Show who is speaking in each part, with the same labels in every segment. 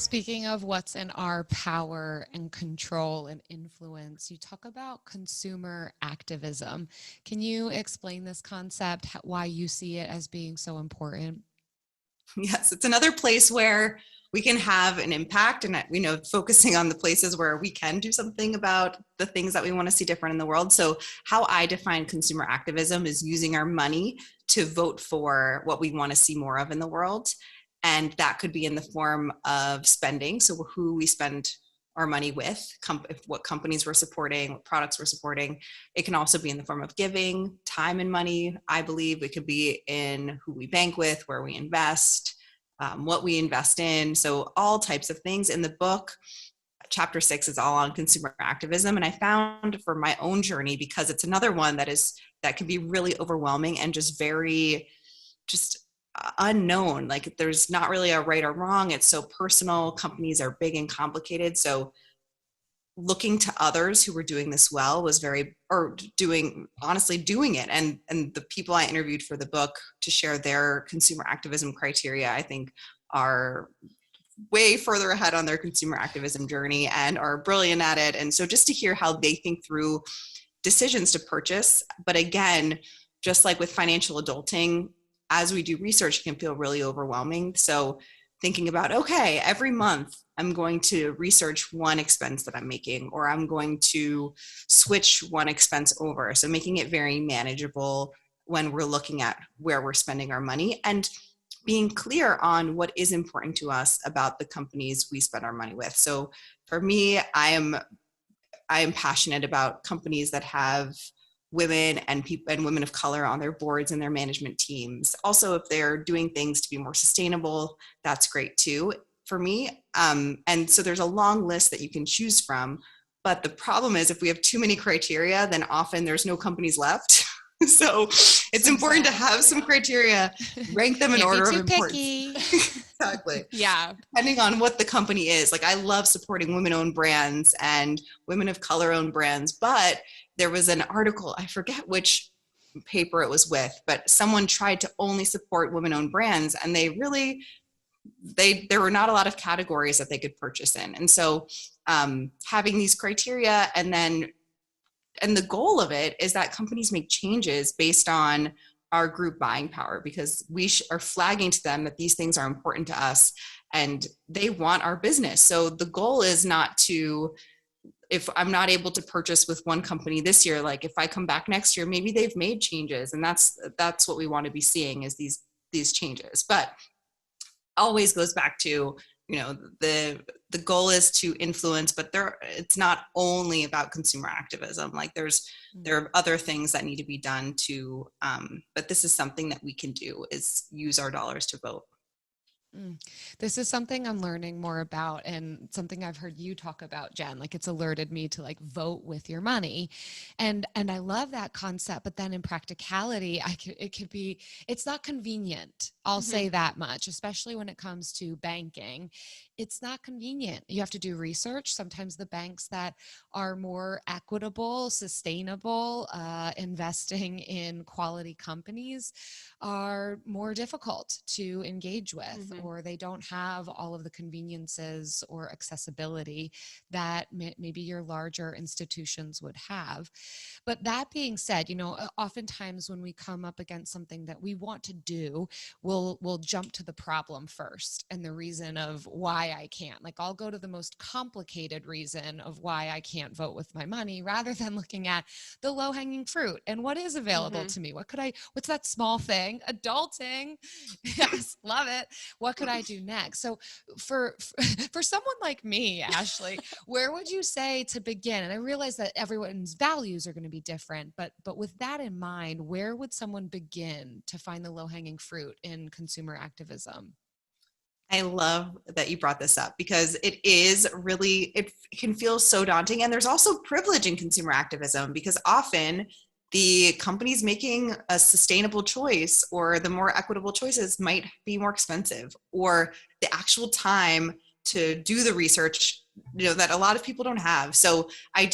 Speaker 1: Speaking of what's in our power and control and influence, you talk about consumer activism. Can you explain this concept, why you see it as being so important?
Speaker 2: Yes, it's another place where we can have an impact, and focusing on the places where we can do something about the things that we want to see different in the world. So how I define consumer activism is using our money to vote for what we want to see more of in the world. And that could be in the form of spending. So who we spend our money with, what companies we're supporting, what products we're supporting. It can also be in the form of giving, time and money. I believe it could be in who we bank with, where we invest, what we invest in. So all types of things. In the book, chapter 6 is all on consumer activism. And I found for my own journey, because it's another one that can be really overwhelming and just very unknown. Like there's not really a right or wrong. It's so personal. Companies are big and complicated. So looking to others who were doing this well was doing it. And the people I interviewed for the book to share their consumer activism criteria, I think are way further ahead on their consumer activism journey and are brilliant at it. And so just to hear how they think through decisions to purchase. But again, just like with financial adulting, as we do research, it can feel really overwhelming. So thinking about, okay, every month I'm going to research one expense that I'm making, or I'm going to switch one expense over. So making it very manageable when we're looking at where we're spending our money, and being clear on what is important to us about the companies we spend our money with. So for me, I am passionate about companies that have women and women of color on their boards and their management teams. Also, if they're doing things to be more sustainable, that's great too for me. And so there's a long list that you can choose from. But the problem is, if we have too many criteria, then often there's no companies left. So it's important to have some criteria, rank them in order of importance. Exactly.
Speaker 1: Yeah.
Speaker 2: Depending on what the company is. Like I love supporting women-owned brands and women of color-owned brands, but there was an article, I forget which paper it was with, but someone tried to only support women-owned brands, and there were not a lot of categories that they could purchase in. And so having these criteria, and the goal of it is that companies make changes based on our group buying power, because we are flagging to them that these things are important to us and they want our business. So the goal is not to, if I'm not able to purchase with one company this year, like if I come back next year, maybe they've made changes, and that's what we want to be seeing, is these changes. But always goes back to, the goal is to influence, but it's not only about consumer activism. Like there are other things that need to be done too. But this is something that we can do, is use our dollars to vote.
Speaker 1: This is something I'm learning more about, and something I've heard you talk about, Jen. Like it's alerted me to like vote with your money, and I love that concept. But then in practicality, it's not convenient. I'll say that much, especially when it comes to banking. It's not convenient. You have to do research. Sometimes the banks that are more equitable, sustainable, investing in quality companies are more difficult to engage with, or they don't have all of the conveniences or accessibility that maybe your larger institutions would have. But that being said, oftentimes when we come up against something that we want to do, we'll jump to the problem first and the reason of why I can't. Like I'll go to the most complicated reason of why I can't vote with my money, rather than looking at the low-hanging fruit and what is available to me. What's that small thing? Adulting. Yes, love it. What could I do next? So for someone like me, Ashley, where would you say to begin? And I realize that everyone's values are going to be different, but with that in mind, where would someone begin to find the low-hanging fruit in consumer activism?
Speaker 2: I love that you brought this up, because it can feel so daunting. And there's also privilege in consumer activism, because often the companies making a sustainable choice or the more equitable choices might be more expensive, or the actual time to do the research, that a lot of people don't have. So I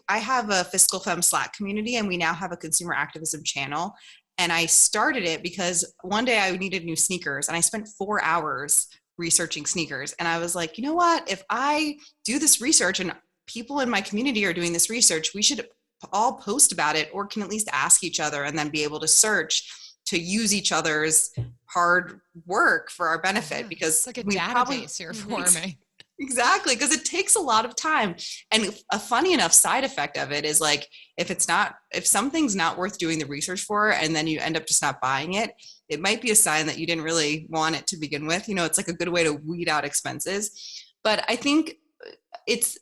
Speaker 2: have a Fiscal Femme Slack community, and we now have a consumer activism channel. And I started it because one day I needed new sneakers, and I spent 4 hours researching sneakers. And I was like, you know what, if I do this research and people in my community are doing this research, we should all post about it, or can at least ask each other and then be able to search to use each other's hard work for our benefit, because
Speaker 1: it's like a
Speaker 2: we
Speaker 1: database you're forming.
Speaker 2: Exactly, because it takes a lot of time. And a funny enough side effect of it is like, if something's not worth doing the research for, and then you end up just not buying it, it might be a sign that you didn't really want it to begin with. It's like a good way to weed out expenses. But I think it's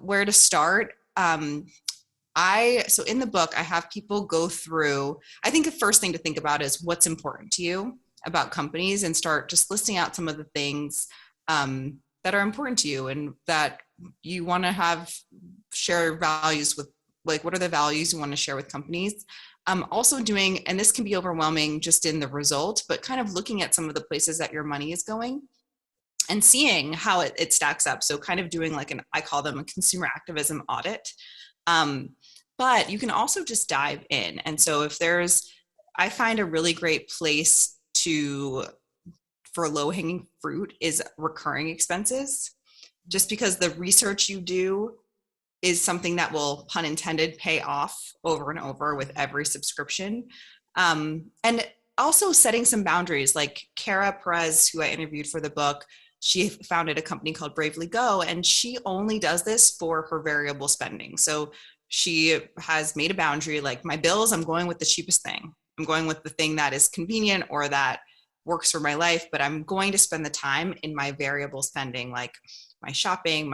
Speaker 2: where to start. So in the book, I have people go through, I think the first thing to think about is what's important to you about companies, and start just listing out some of the things that are important to you and that you want to share values with. Like, what are the values you want to share with companies? Also doing, and this can be overwhelming just in the result, but kind of looking at some of the places that your money is going and seeing how it stacks up. So kind of doing like I call them a consumer activism audit. But you can also just dive in. And so I find a really great place for low-hanging fruit is recurring expenses, just because the research you do is something that will, pun intended, pay off over and over with every subscription. And also setting some boundaries. Like Cara Perez, who I interviewed for the book, she founded a company called Bravely Go, and she only does this for her variable spending. So she has made a boundary, like, my bills, I'm going with the cheapest thing. I'm going with the thing that is convenient or that works for my life, but I'm going to spend the time in my variable spending, like my shopping,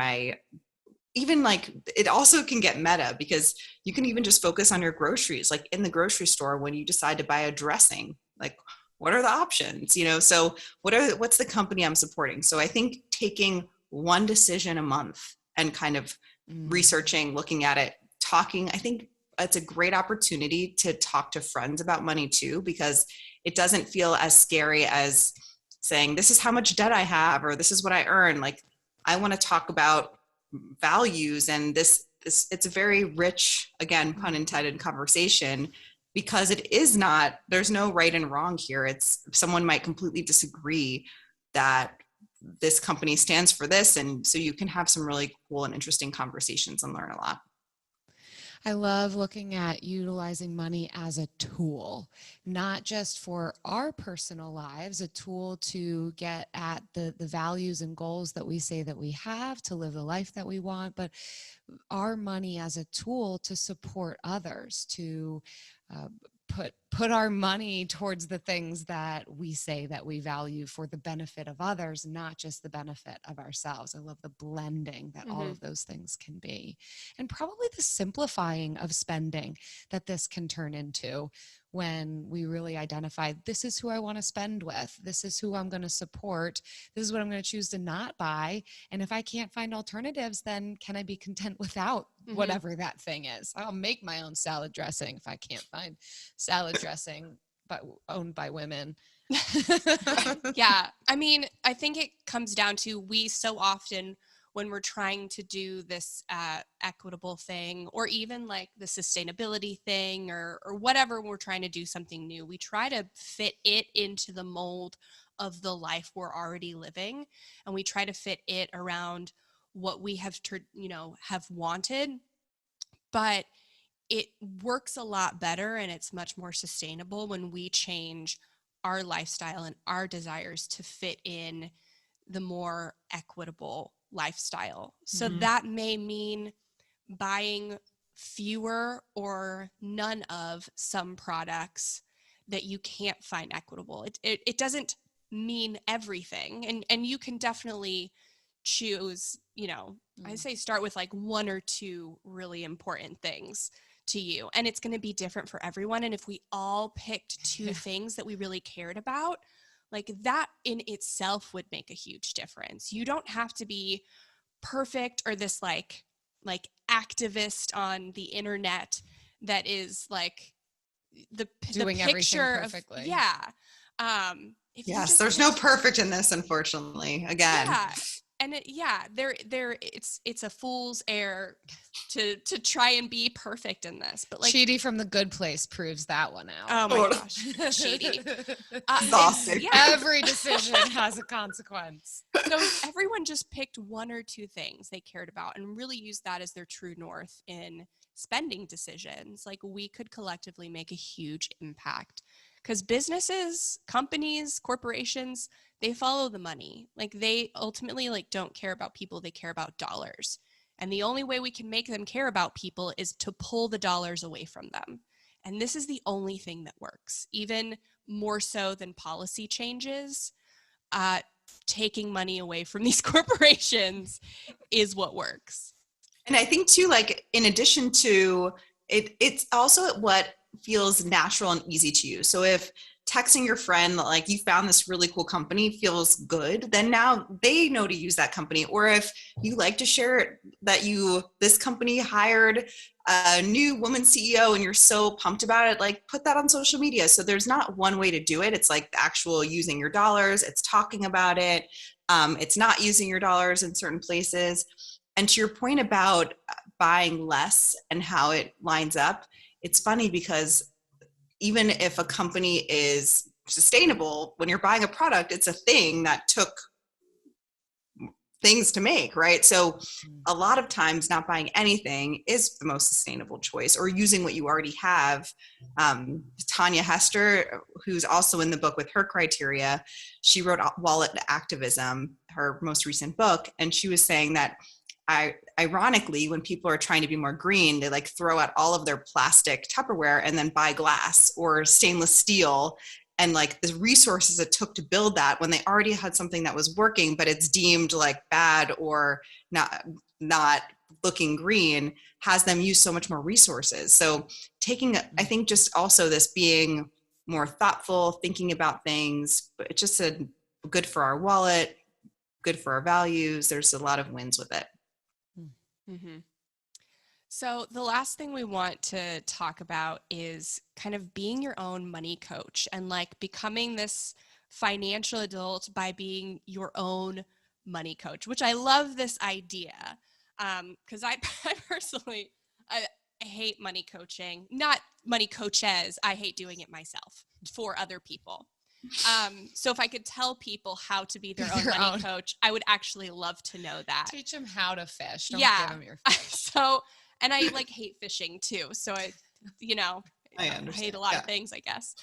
Speaker 2: even like, it also can get meta, because you can even just focus on your groceries. Like in the grocery store, when you decide to buy a dressing, like, what are the options? So what's the company I'm supporting? So I think taking one decision a month and kind of researching, looking at it, talking, I think it's a great opportunity to talk to friends about money too, because it doesn't feel as scary as saying, this is how much debt I have, or this is what I earn. Like, I want to talk about values, and this it's a very rich, again, pun intended, conversation, because there's no right and wrong here. Someone might completely disagree that this company stands for this. And so you can have some really cool and interesting conversations and learn a lot.
Speaker 1: I love looking at utilizing money as a tool, not just for our personal lives, a tool to get at the values and goals that we say that we have to live the life that we want, but our money as a tool to support others, to put our money towards the things that we say that we value for the benefit of others, not just the benefit of ourselves. I love the blending that all of those things can be, and probably the simplifying of spending that this can turn into when we really identify, this is who I want to spend with, this is who I'm going to support, this is what I'm going to choose to not buy. And if I can't find alternatives, then can I be content without whatever that thing is? I'll make my own salad dressing if I can't find salad dressing but owned by women.
Speaker 3: Yeah. I mean, I think it comes down to, we so often, when we're trying to do this equitable thing, or even like the sustainability thing, or whatever, we're trying to do something new, we try to fit it into the mold of the life we're already living. And we try to fit it around what we have wanted. But it works a lot better, and it's much more sustainable when we change our lifestyle and our desires to fit in the more equitable lifestyle. So that may mean buying fewer or none of some products that you can't find equitable. It doesn't mean everything. And you can definitely choose, I say start with like one or two really important things to you, and it's going to be different for everyone. And if we all picked two things that we really cared about, like, that in itself would make a huge difference. You don't have to be perfect, or this like activist on the internet that is like the picture of
Speaker 1: perfectly.
Speaker 3: Yeah.
Speaker 2: Yes, there's no perfect in this, unfortunately. Again.
Speaker 3: Yeah. And it's a fool's errand to try and be perfect in this. But like
Speaker 1: Chidi from The Good Place proves that one
Speaker 3: oh
Speaker 1: out.
Speaker 3: my gosh, Chidi.
Speaker 2: Exhausting.
Speaker 1: Every decision has a consequence.
Speaker 3: So if everyone just picked one or two things they cared about and really used that as their true north in spending decisions, like we could collectively make a huge impact. Because businesses, companies, corporations, they follow the money. Like they ultimately like don't care about people, they care about dollars. And the only way we can make them care about people is to pull the dollars away from them. And this is the only thing that works, even more so than policy changes. Taking money away from these corporations is what works.
Speaker 2: And I think too, like in addition to it, it's also what feels natural and easy to you. So if texting your friend like you found this really cool company feels good, then now they know to use that company. Or if you like to share that this company hired a new woman CEO and you're so pumped about it, like put that on social media. So there's not one way to do it. It's like the actual using your dollars, it's talking about it. It's not using your dollars in certain places. And to your point about buying less and how it lines up, it's funny because even if a company is sustainable, when you're buying a product, it's a thing that took things to make, right? So a lot of times not buying anything is the most sustainable choice, or using what you already have. Tanya Hester, who's also in the book with her criteria, she wrote Wallet Activism, her most recent book. And she was saying that ironically, when people are trying to be more green, they like throw out all of their plastic Tupperware and then buy glass or stainless steel. And like the resources it took to build that when they already had something that was working, but it's deemed like bad or not looking green, has them use so much more resources. So I think just also this being more thoughtful, thinking about things, but it's just good for our wallet, good for our values. There's a lot of wins with it.
Speaker 3: Mm-hmm. So the last thing we want to talk about is kind of being your own money coach and like becoming this financial adult by being your own money coach, which I love this idea. Because I personally, I hate money coaching, not money coaches. I hate doing it myself for other people. So if I could tell people how to be their own money coach, I would actually love to know that.
Speaker 1: Teach them how to fish. Don't
Speaker 3: yeah.
Speaker 1: give them your fish.
Speaker 3: So, and I like hate fishing too. So I hate a lot of things, I guess.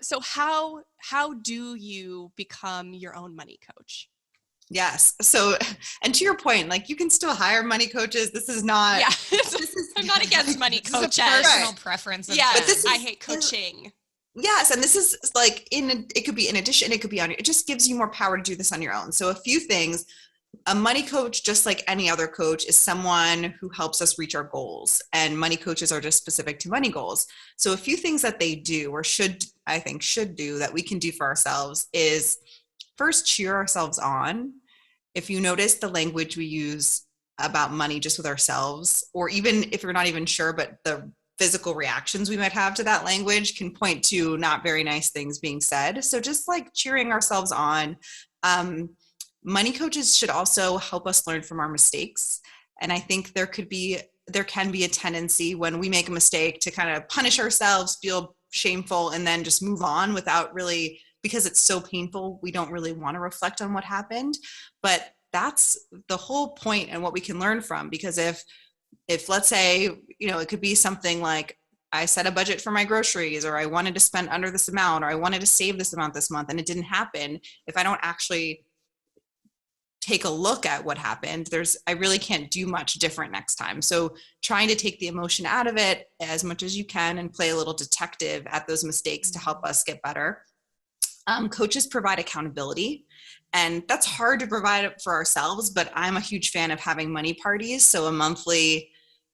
Speaker 3: So how do you become your own money coach?
Speaker 2: Yes. So, and to your point, like you can still hire money coaches. This is not,
Speaker 3: I'm not against money coaches.
Speaker 1: Personal preference.
Speaker 3: Yeah. But I hate coaching.
Speaker 2: Yes. And this is like it could be in addition, it could be it just gives you more power to do this on your own. So a few things, a money coach, just like any other coach, is someone who helps us reach our goals, and money coaches are just specific to money goals. So a few things that they do or should do that we can do for ourselves is first cheer ourselves on. If you notice the language we use about money just with ourselves, or even if you're not even sure, but the physical reactions we might have to that language can point to not very nice things being said. So just like cheering ourselves on. Money coaches should also help us learn from our mistakes. And I think there can be a tendency when we make a mistake to kind of punish ourselves, feel shameful, and then just move on without really, because it's so painful, we don't really want to reflect on what happened. But that's the whole point and what we can learn from. Because if let's say, it could be something like, I set a budget for my groceries, or I wanted to spend under this amount, or I wanted to save this amount this month and it didn't happen. If I don't actually take a look at what happened, I really can't do much different next time. So trying to take the emotion out of it as much as you can and play a little detective at those mistakes to help us get better. Coaches provide accountability, and that's hard to provide for ourselves, but I'm a huge fan of having money parties. So a monthly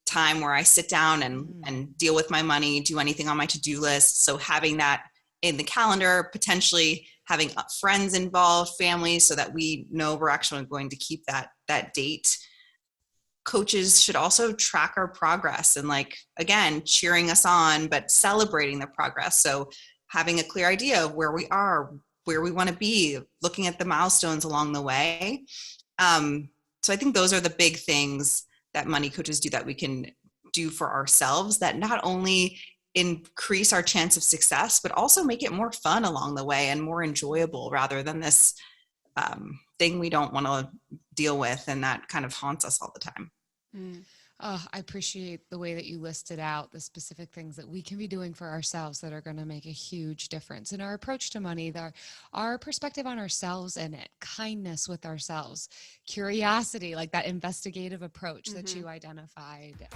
Speaker 2: time where I sit down and deal with my money, do anything on my to-do list. So having that in the calendar, potentially having friends involved, family, so that we know we're actually going to keep that date. Coaches should also track our progress and, like, again, cheering us on, but celebrating the progress. So having a clear idea of where we are, where we want to be, looking at the milestones along the way. So I think those are the big things that money coaches do that we can do for ourselves that not only increase our chance of success, but also make it more fun along the way and more enjoyable rather than this thing we don't want to deal with and that kind of haunts us all the time.
Speaker 1: Oh, I appreciate the way that you listed out the specific things that we can be doing for ourselves that are going to make a huge difference in our approach to money, our perspective on ourselves and it, kindness with ourselves, curiosity, like that investigative approach that you identified.